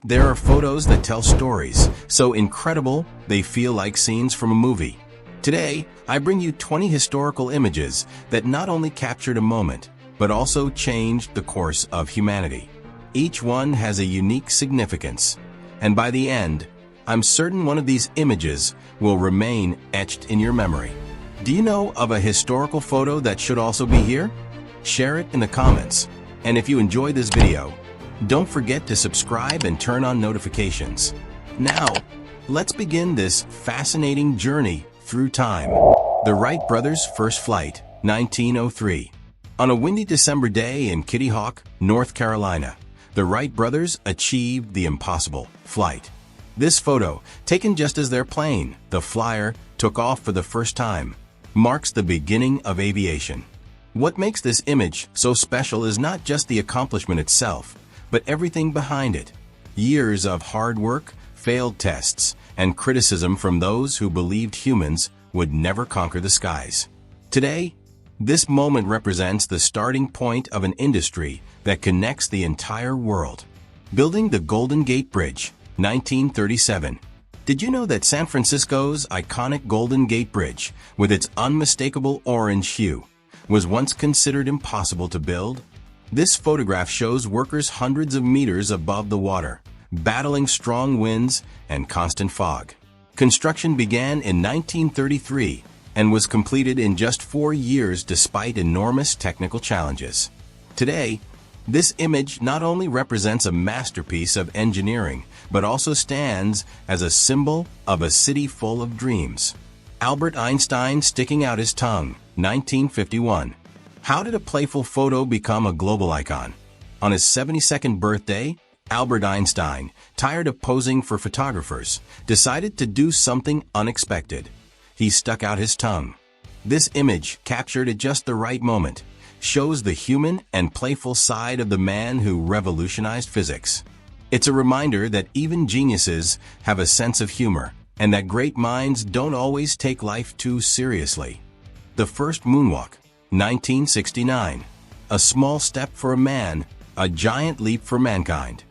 There are photos that tell stories, so incredible they feel like scenes from a movie. Today, I bring you 20 historical images that not only captured a moment, but also changed the course of humanity. Each one has a unique significance, and by the end, I'm certain one of these images will remain etched in your memory. Do you know of a historical photo that should also be here? Share it in the comments. And if you enjoyed this video, don't forget to subscribe and turn on notifications. Now, let's begin this fascinating journey through time. The Wright brothers' first flight, 1903. On a windy December day in Kitty Hawk, North Carolina, the Wright brothers achieved the impossible flight. This photo, taken just as their plane, the Flyer, took off for the first time, marks the beginning of aviation. What makes this image so special is not just the accomplishment itself, but everything behind it. Years of hard work, failed tests, and criticism from those who believed humans would never conquer the skies. Today, this moment represents the starting point of an industry that connects the entire world. Building the Golden Gate Bridge, 1937. Did you know that San Francisco's iconic Golden Gate Bridge, with its unmistakable orange hue, was once considered impossible to build? This photograph shows workers hundreds of meters above the water, battling strong winds and constant fog. Construction began in 1933 and was completed in just 4 years despite enormous technical challenges. Today, this image not only represents a masterpiece of engineering, but also stands as a symbol of a city full of dreams. Albert Einstein sticking out his tongue, 1951. How did a playful photo become a global icon? On his 72nd birthday, Albert Einstein, tired of posing for photographers, decided to do something unexpected. He stuck out his tongue. This image, captured at just the right moment, shows the human and playful side of the man who revolutionized physics. It's a reminder that even geniuses have a sense of humor, and that great minds don't always take life too seriously. The first moonwalk, 1969. A small step for a man, a giant leap for mankind.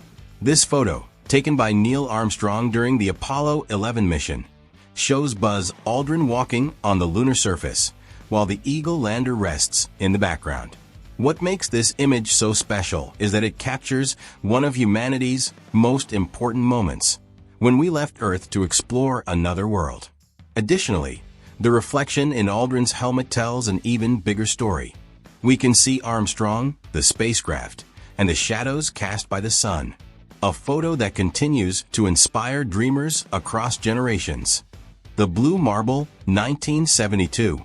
This photo, taken by Neil Armstrong during the Apollo 11 mission, shows Buzz Aldrin walking on the lunar surface, while the Eagle lander rests in the background. What makes this image so special is that it captures one of humanity's most important moments, when we left Earth to explore another world. Additionally, the reflection in Aldrin's helmet tells an even bigger story. We can see Armstrong, the spacecraft, and the shadows cast by the sun. A photo that continues to inspire dreamers across generations. The Blue Marble, 1972.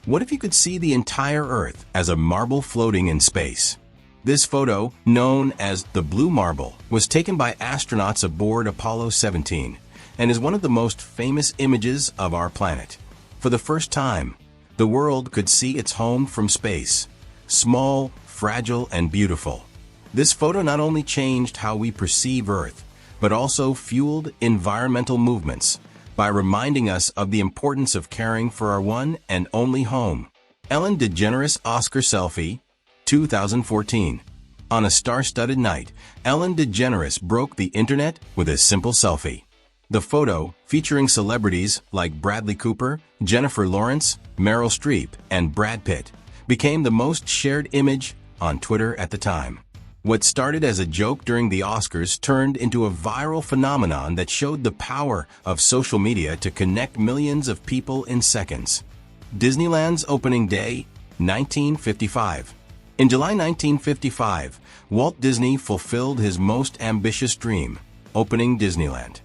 What if you could see the entire Earth as a marble floating in space? This photo, known as the Blue Marble, was taken by astronauts aboard Apollo 17 and is one of the most famous images of our planet. For the first time, the world could see its home from space, small, fragile, and beautiful. This photo not only changed how we perceive Earth, but also fueled environmental movements by reminding us of the importance of caring for our one and only home. Ellen DeGeneres Oscar selfie, 2014. On a star-studded night, Ellen DeGeneres broke the internet with a simple selfie. The photo, featuring celebrities like Bradley Cooper, Jennifer Lawrence, Meryl Streep, and Brad Pitt, became the most shared image on Twitter at the time. What started as a joke during the Oscars turned into a viral phenomenon that showed the power of social media to connect millions of people in seconds. Disneyland's opening day, 1955. In July 1955, Walt Disney fulfilled his most ambitious dream, opening Disneyland.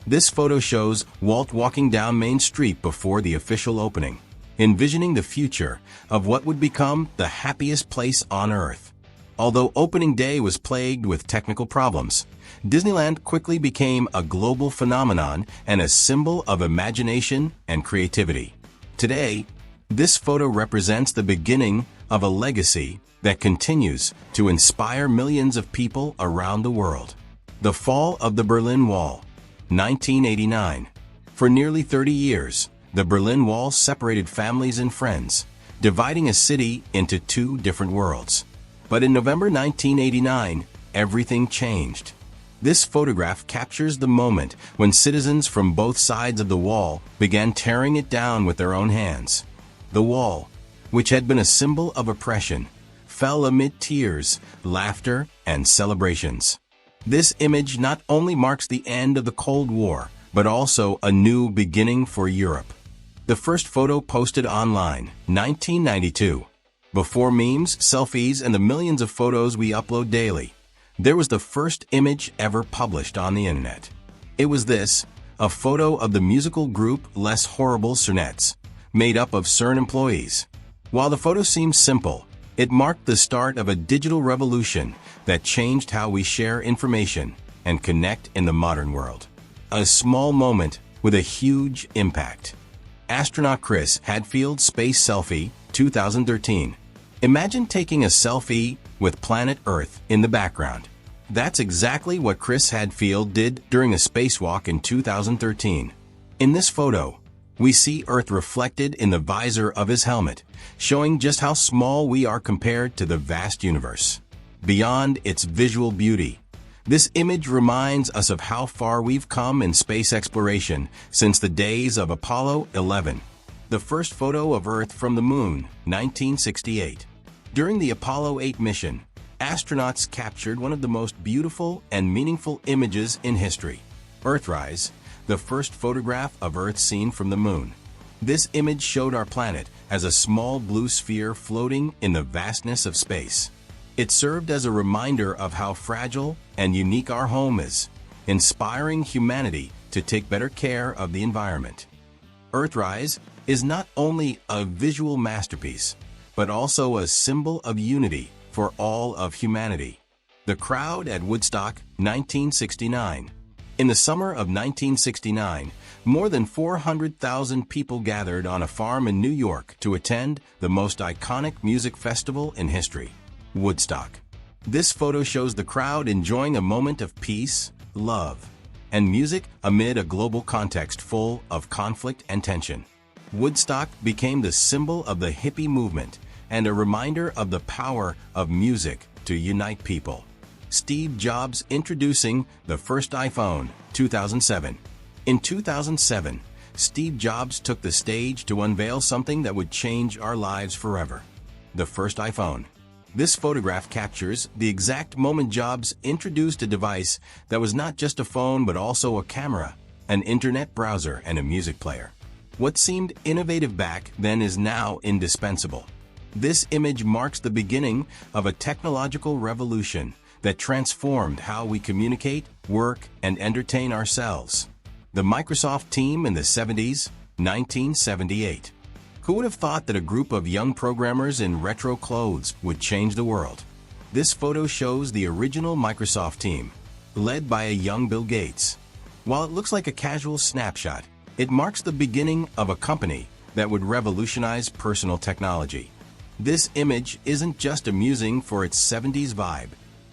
This photo shows Walt walking down Main Street before the official opening, envisioning the future of what would become the happiest place on Earth. Although opening day was plagued with technical problems, Disneyland quickly became a global phenomenon and a symbol of imagination and creativity. Today, this photo represents the beginning of a legacy that continues to inspire millions of people around the world. The fall of the Berlin Wall, 1989. For nearly 30 years, the Berlin Wall separated families and friends, dividing a city into two different worlds. But in November 1989, everything changed. This photograph captures the moment when citizens from both sides of the wall began tearing it down with their own hands. The wall, which had been a symbol of oppression, fell amid tears, laughter, and celebrations. This image not only marks the end of the Cold War, but also a new beginning for Europe. The first photo posted online, 1992. Before memes, selfies, and the millions of photos we upload daily, there was the first image ever published on the internet. It was this, a photo of the musical group Les Horribles Cernettes, made up of CERN employees. While the photo seems simple, it marked the start of a digital revolution that changed how we share information and connect in the modern world. A small moment with a huge impact. Astronaut Chris Hadfield's Space Selfie, 2013. Imagine taking a selfie with planet Earth in the background. That's exactly what Chris Hadfield did during a spacewalk in 2013. In this photo, we see Earth reflected in the visor of his helmet, showing just how small we are compared to the vast universe. Beyond its visual beauty, this image reminds us of how far we've come in space exploration since the days of Apollo 11. The first photo of Earth from the Moon, 1968. During the Apollo 8 mission, astronauts captured one of the most beautiful and meaningful images in history. Earthrise, the first photograph of Earth seen from the Moon. This image showed our planet as a small blue sphere floating in the vastness of space. It served as a reminder of how fragile and unique our home is, inspiring humanity to take better care of the environment. Earthrise is not only a visual masterpiece, but also a symbol of unity for all of humanity. The crowd at Woodstock, 1969. In the summer of 1969, more than 400,000 people gathered on a farm in New York to attend the most iconic music festival in history, Woodstock. This photo shows the crowd enjoying a moment of peace, love, and music amid a global context full of conflict and tension. Woodstock became the symbol of the hippie movement and a reminder of the power of music to unite people. Steve Jobs introducing the first iPhone, 2007. In 2007, Steve Jobs took the stage to unveil something that would change our lives forever. The first iPhone. This photograph captures the exact moment Jobs introduced a device that was not just a phone but also a camera, an internet browser, and a music player. What seemed innovative back then is now indispensable. This image marks the beginning of a technological revolution that transformed how we communicate, work, and entertain ourselves. The Microsoft team in the 70s, 1978. Who would have thought that a group of young programmers in retro clothes would change the world? This photo shows the original Microsoft team, led by a young Bill Gates. While it looks like a casual snapshot, it marks the beginning of a company that would revolutionize personal technology. This image isn't just amusing for its 70s vibe.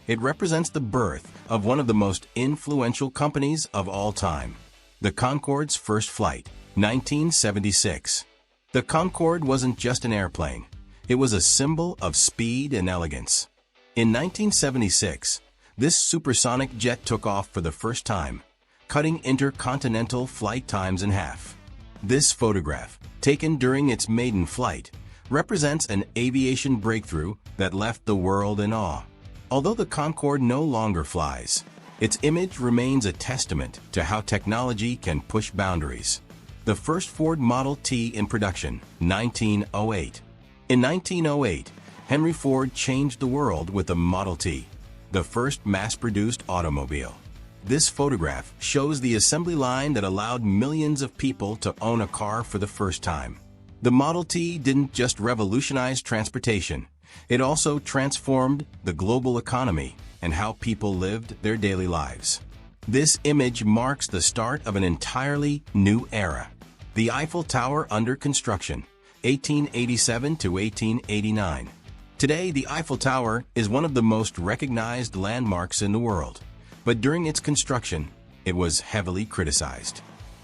It represents the birth of one of the most influential companies of all time. The Concorde's first flight, 1976. The Concorde wasn't just an airplane. It was a symbol of speed and elegance. In 1976, this supersonic jet took off for the first time, cutting intercontinental flight times in half. This photograph, taken during its maiden flight, represents an aviation breakthrough that left the world in awe. Although the Concorde no longer flies, its image remains a testament to how technology can push boundaries. The first Ford Model T in production, 1908. In 1908, Henry Ford changed the world with the Model T, the first mass-produced automobile. This photograph shows the assembly line that allowed millions of people to own a car for the first time. The Model T didn't just revolutionize transportation, it also transformed the global economy and how people lived their daily lives. This image marks the start of an entirely new era. The Eiffel Tower under construction, 1887 to 1889. Today, the Eiffel Tower is one of the most recognized landmarks in the world, but during its construction, it was heavily criticized.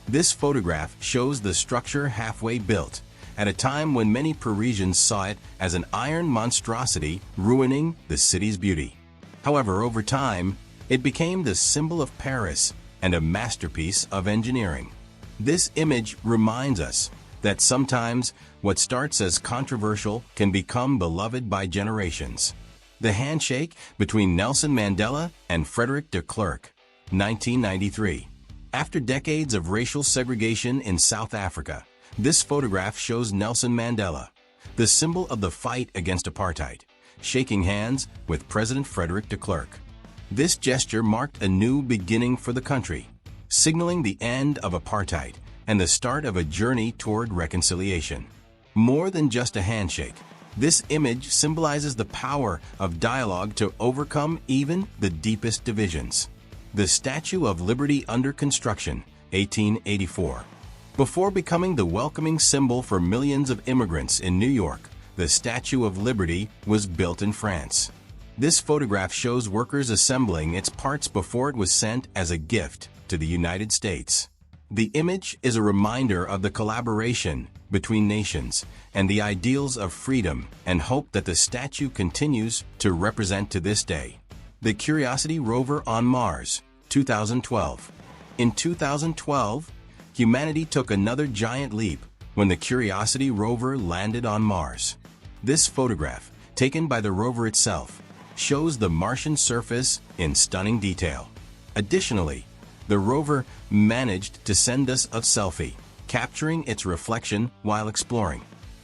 This photograph shows the structure halfway built, at a time when many Parisians saw it as an iron monstrosity ruining the city's beauty. However, over time, It became the symbol of Paris and a masterpiece of engineering. This image reminds us that sometimes what starts as controversial can become beloved by generations. The handshake between Nelson Mandela and Frederick de Klerk, 1993. After decades of racial segregation in South Africa, this photograph shows Nelson Mandela, the symbol of the fight against apartheid, shaking hands with President Frederick de Klerk. This gesture marked a new beginning for the country, signaling the end of apartheid and the start of a journey toward reconciliation. More than just a handshake, this image symbolizes the power of dialogue to overcome even the deepest divisions. The Statue of Liberty under construction, 1884. Before becoming the welcoming symbol for millions of immigrants in New York, the Statue of Liberty was built in France. This photograph shows workers assembling its parts before it was sent as a gift to the United States. The image is a reminder of the collaboration between nations and the ideals of freedom and hope that the statue continues to represent to this day. The Curiosity rover on Mars, 2012. In 2012, humanity took another giant leap when the Curiosity rover landed on Mars. This photograph, taken by the rover itself, shows the Martian surface in stunning detail. Additionally, the rover managed to send us a selfie, capturing its reflection while exploring.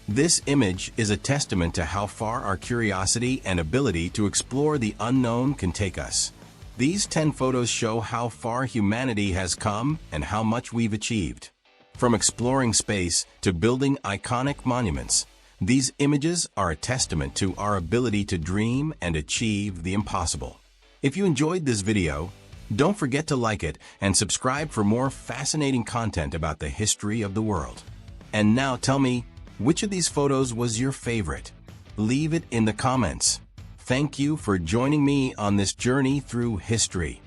This image is a testament to how far our curiosity and ability to explore the unknown can take us. These 10 photos show how far humanity has come and how much we've achieved. From exploring space to building iconic monuments, these images are a testament to our ability to dream and achieve the impossible. If you enjoyed this video, don't forget to like it and subscribe for more fascinating content about the history of the world. And now tell me, which of these photos was your favorite? Leave it in the comments. Thank you for joining me on this journey through history.